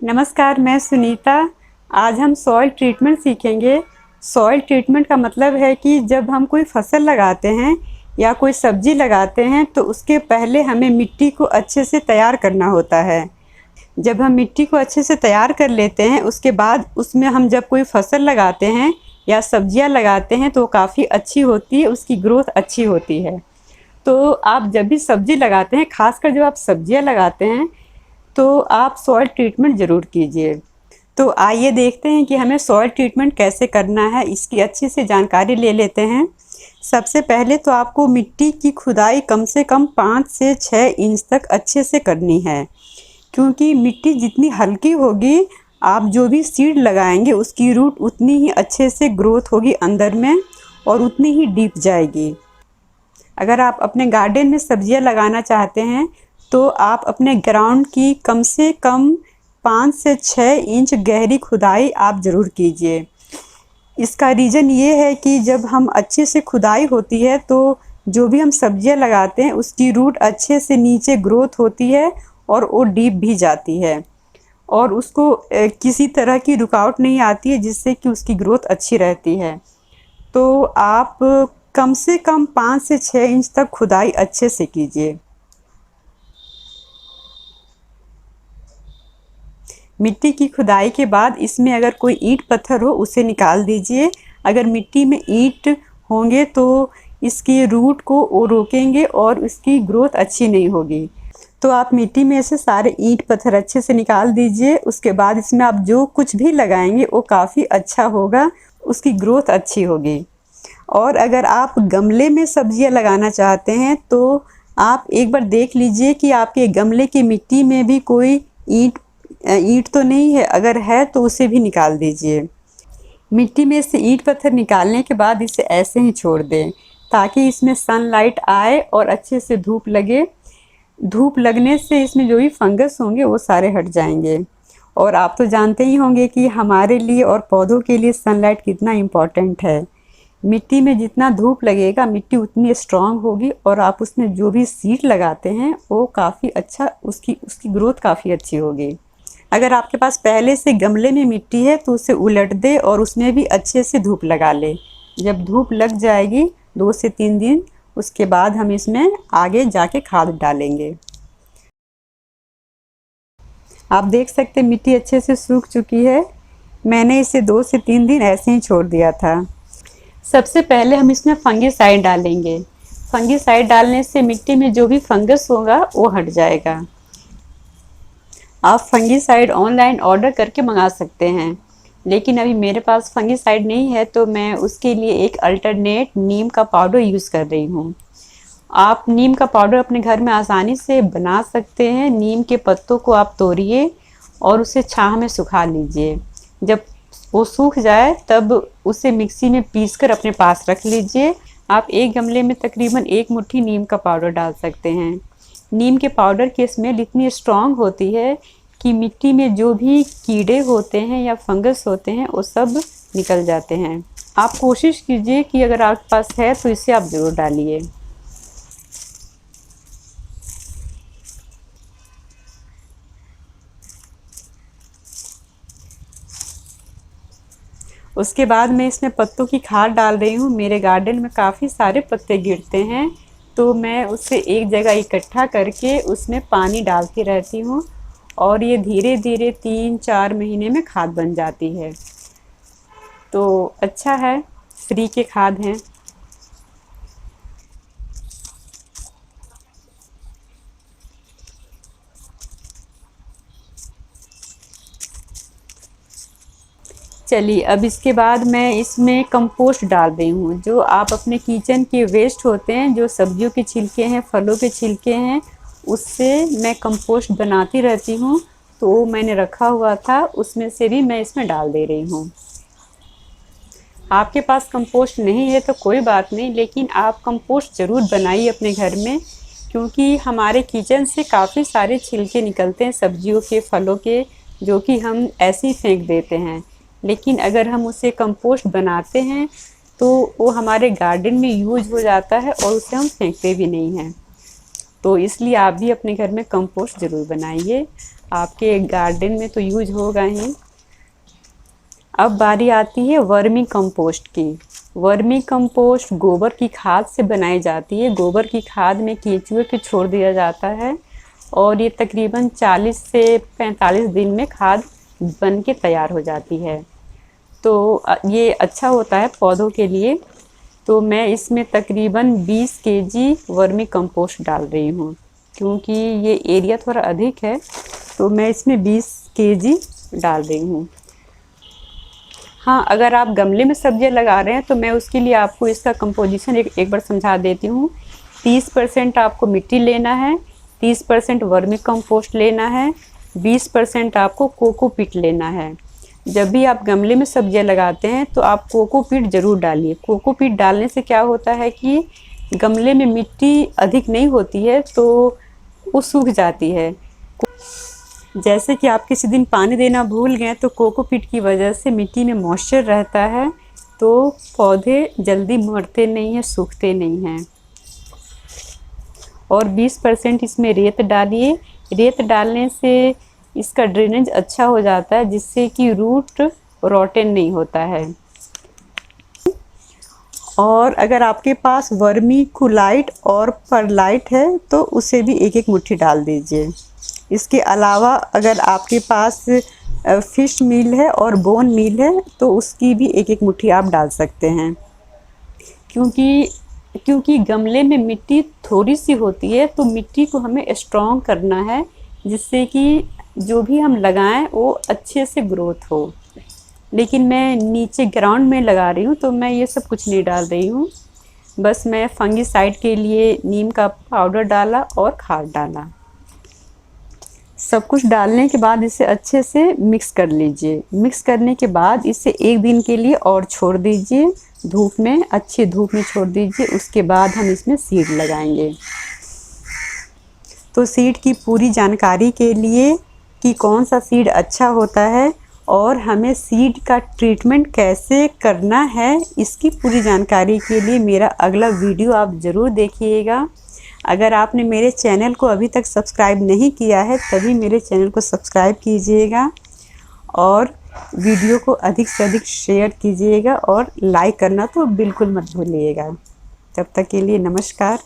नमस्कार, मैं सुनीता। आज हम सॉइल ट्रीटमेंट सीखेंगे। सॉइल ट्रीटमेंट का मतलब है कि जब हम कोई फसल लगाते हैं या कोई सब्जी लगाते हैं तो उसके पहले हमें मिट्टी को अच्छे से तैयार करना होता है। जब हम मिट्टी को अच्छे से तैयार कर लेते हैं उसके बाद उसमें हम जब कोई फसल लगाते हैं या सब्जियां लगाते हैं तो काफ़ी अच्छी होती है, उसकी ग्रोथ अच्छी होती है। तो आप जब भी सब्जी लगाते हैं, खासकर जब आप सब्जियां लगाते हैं तो आप सॉइल ट्रीटमेंट ज़रूर कीजिए। तो आइए देखते हैं कि हमें सॉइल ट्रीटमेंट कैसे करना है, इसकी अच्छी से जानकारी ले लेते हैं। सबसे पहले तो आपको मिट्टी की खुदाई कम से कम 5 से 6 इंच तक अच्छे से करनी है, क्योंकि मिट्टी जितनी हल्की होगी, आप जो भी सीड लगाएंगे उसकी रूट उतनी ही अच्छे से ग्रोथ होगी अंदर में और उतनी ही डीप जाएगी। अगर आप अपने गार्डन में सब्जियां लगाना चाहते हैं तो आप अपने ग्राउंड की कम से कम 5 से 6 इंच गहरी खुदाई आप ज़रूर कीजिए। इसका रीज़न ये है कि जब हम अच्छे से खुदाई होती है तो जो भी हम सब्जियां लगाते हैं उसकी रूट अच्छे से नीचे ग्रोथ होती है और वो डीप भी जाती है और उसको किसी तरह की रुकावट नहीं आती है, जिससे कि उसकी ग्रोथ अच्छी रहती है। तो आप कम से कम 5 से 6 इंच तक खुदाई अच्छे से कीजिए। मिट्टी की खुदाई के बाद इसमें अगर कोई ईंट पत्थर हो उसे निकाल दीजिए। अगर मिट्टी में ईंट होंगे तो इसकी रूट को वो रोकेंगे और इसकी ग्रोथ अच्छी नहीं होगी। तो आप मिट्टी में से सारे ईंट पत्थर अच्छे से निकाल दीजिए। उसके बाद इसमें आप जो कुछ भी लगाएंगे वो काफ़ी अच्छा होगा, उसकी ग्रोथ अच्छी होगी। और अगर आप गमले में सब्जियां लगाना चाहते हैं तो आप एक बार देख लीजिए कि आपके गमले की मिट्टी में भी कोई ईंट तो नहीं है। अगर है तो उसे भी निकाल दीजिए। मिट्टी में से ईंट पत्थर निकालने के बाद इसे ऐसे ही छोड़ दें ताकि इसमें सनलाइट आए और अच्छे से धूप लगे। धूप लगने से इसमें जो भी फंगस होंगे वो सारे हट जाएंगे। और आप तो जानते ही होंगे कि हमारे लिए और पौधों के लिए सनलाइट कितना इम्पोर्टेंट है। मिट्टी में जितना धूप लगेगा मिट्टी उतनी स्ट्रांग होगी और आप उसमें जो भी सीड लगाते हैं वो काफ़ी अच्छा, उसकी ग्रोथ काफ़ी अच्छी होगी। अगर आपके पास पहले से गमले में मिट्टी है तो उसे उलट दे और उसमें भी अच्छे से धूप लगा ले। जब धूप लग जाएगी 2 से 3 दिन, उसके बाद हम इसमें आगे जाके खाद डालेंगे। आप देख सकते हैं मिट्टी अच्छे से सूख चुकी है। मैंने इसे 2 से 3 दिन ऐसे ही छोड़ दिया था। सबसे पहले हम इसमें फंगिसाइड डालेंगे। फंगिसाइड डालने से मिट्टी में जो भी फंगस होगा वो हट जाएगा। आप फंगिसाइड ऑनलाइन ऑर्डर करके मंगा सकते हैं, लेकिन अभी मेरे पास फंगिसाइड नहीं है तो मैं उसके लिए एक अल्टरनेट नीम का पाउडर यूज़ कर रही हूँ। आप नीम का पाउडर अपने घर में आसानी से बना सकते हैं। नीम के पत्तों को आप तोड़िए और उसे छांव में सुखा लीजिए। जब वो सूख जाए तब उसे मिक्सी में पीसकर अपने पास रख लीजिए। आप एक गमले में तकरीबन 1 मुट्ठी नीम का पाउडर डाल सकते हैं। नीम के पाउडर की स्मेल इतनी स्ट्रांग होती है कि मिट्टी में जो भी कीड़े होते हैं या फंगस होते हैं वो सब निकल जाते हैं। आप कोशिश कीजिए कि अगर आपके पास है तो इसे आप ज़रूर डालिए। उसके बाद मैं इसमें पत्तों की खाद डाल रही हूँ। मेरे गार्डन में काफ़ी सारे पत्ते गिरते हैं तो मैं उसे एक जगह इकट्ठा करके उसमें पानी डालती रहती हूँ और ये धीरे धीरे 3-4 महीने में खाद बन जाती है। तो अच्छा है, फ्री के खाद हैं। चलिए अब इसके बाद मैं इसमें कंपोस्ट डाल रही हूँ। जो आप अपने किचन के वेस्ट होते हैं, जो सब्जियों के छिलके हैं, फलों के छिलके हैं, उससे मैं कंपोस्ट बनाती रहती हूँ। तो वो मैंने रखा हुआ था, उसमें से भी मैं इसमें डाल दे रही हूँ। आपके पास कंपोस्ट नहीं है तो कोई बात नहीं, लेकिन आप कंपोस्ट ज़रूर बनाइए अपने घर में, क्योंकि हमारे किचन से काफ़ी सारे छिलके निकलते हैं सब्जियों के, फलों के, जो कि हम ऐसे ही फेंक देते हैं। लेकिन अगर हम उसे कंपोस्ट बनाते हैं तो वो हमारे गार्डन में यूज हो जाता है और उसे हम फेंकते भी नहीं हैं। तो इसलिए आप भी अपने घर में कंपोस्ट ज़रूर बनाइए। आपके गार्डन में तो यूज होगा ही। अब बारी आती है वर्मी कंपोस्ट की। वर्मी कंपोस्ट गोबर की खाद से बनाई जाती है। गोबर की खाद में केंचुए को छोड़ दिया जाता है और ये तकरीबन 40 से 45 दिन में खाद बन के तैयार हो जाती है। तो ये अच्छा होता है पौधों के लिए। तो मैं इसमें तकरीबन 20 केजी वर्मी कंपोस्ट डाल रही हूँ, क्योंकि ये एरिया थोड़ा अधिक है तो मैं इसमें 20 केजी डाल रही हूँ। हाँ, अगर आप गमले में सब्जियां लगा रहे हैं तो मैं उसके लिए आपको इसका कंपोजिशन एक बार समझा देती हूँ। 30% आपको मिट्टी लेना है, 30% वर्मी कंपोस्ट लेना है, 20% आपको कोकोपीट लेना है। जब भी आप गमले में सब्जियां लगाते हैं तो आप कोकोपीट ज़रूर डालिए। कोकोपीट डालने से क्या होता है कि गमले में मिट्टी अधिक नहीं होती है तो वो सूख जाती है। जैसे कि आप किसी दिन पानी देना भूल गए तो कोकोपीट की वजह से मिट्टी में मॉइस्चर रहता है, तो पौधे जल्दी मरते नहीं हैं, सूखते नहीं हैं। और 20% इसमें रेत डालिए। रेत डालने से इसका ड्रेनेज अच्छा हो जाता है, जिससे कि रूट रॉटन नहीं होता है। और अगर आपके पास वर्मी कुलाइट और परलाइट है तो उसे भी एक एक मुट्ठी डाल दीजिए। इसके अलावा अगर आपके पास फ़िश मील है और बोन मील है तो उसकी भी एक एक मुट्ठी आप डाल सकते हैं। क्योंकि गमले में मिट्टी थोड़ी सी होती है तो मिट्टी को हमें स्ट्रॉन्ग करना है, जिससे कि जो भी हम लगाएं वो अच्छे से ग्रोथ हो। लेकिन मैं नीचे ग्राउंड में लगा रही हूँ तो मैं ये सब कुछ नहीं डाल रही हूँ। बस मैं फंगीसाइड के लिए नीम का पाउडर डाला और खाद डाला। सब कुछ डालने के बाद इसे अच्छे से मिक्स कर लीजिए। मिक्स करने के बाद इसे एक दिन के लिए और छोड़ दीजिए धूप में, अच्छी धूप में छोड़ दीजिए। उसके बाद हम इसमें सीड लगाएंगे। तो सीड की पूरी जानकारी के लिए कि कौन सा सीड अच्छा होता है और हमें सीड का ट्रीटमेंट कैसे करना है, इसकी पूरी जानकारी के लिए मेरा अगला वीडियो आप ज़रूर देखिएगा। अगर आपने मेरे चैनल को अभी तक सब्सक्राइब नहीं किया है तभी मेरे चैनल को सब्सक्राइब कीजिएगा और वीडियो को अधिक से अधिक शेयर कीजिएगा और लाइक करना तो बिल्कुल मत भूलिएगा। तब तक के लिए नमस्कार।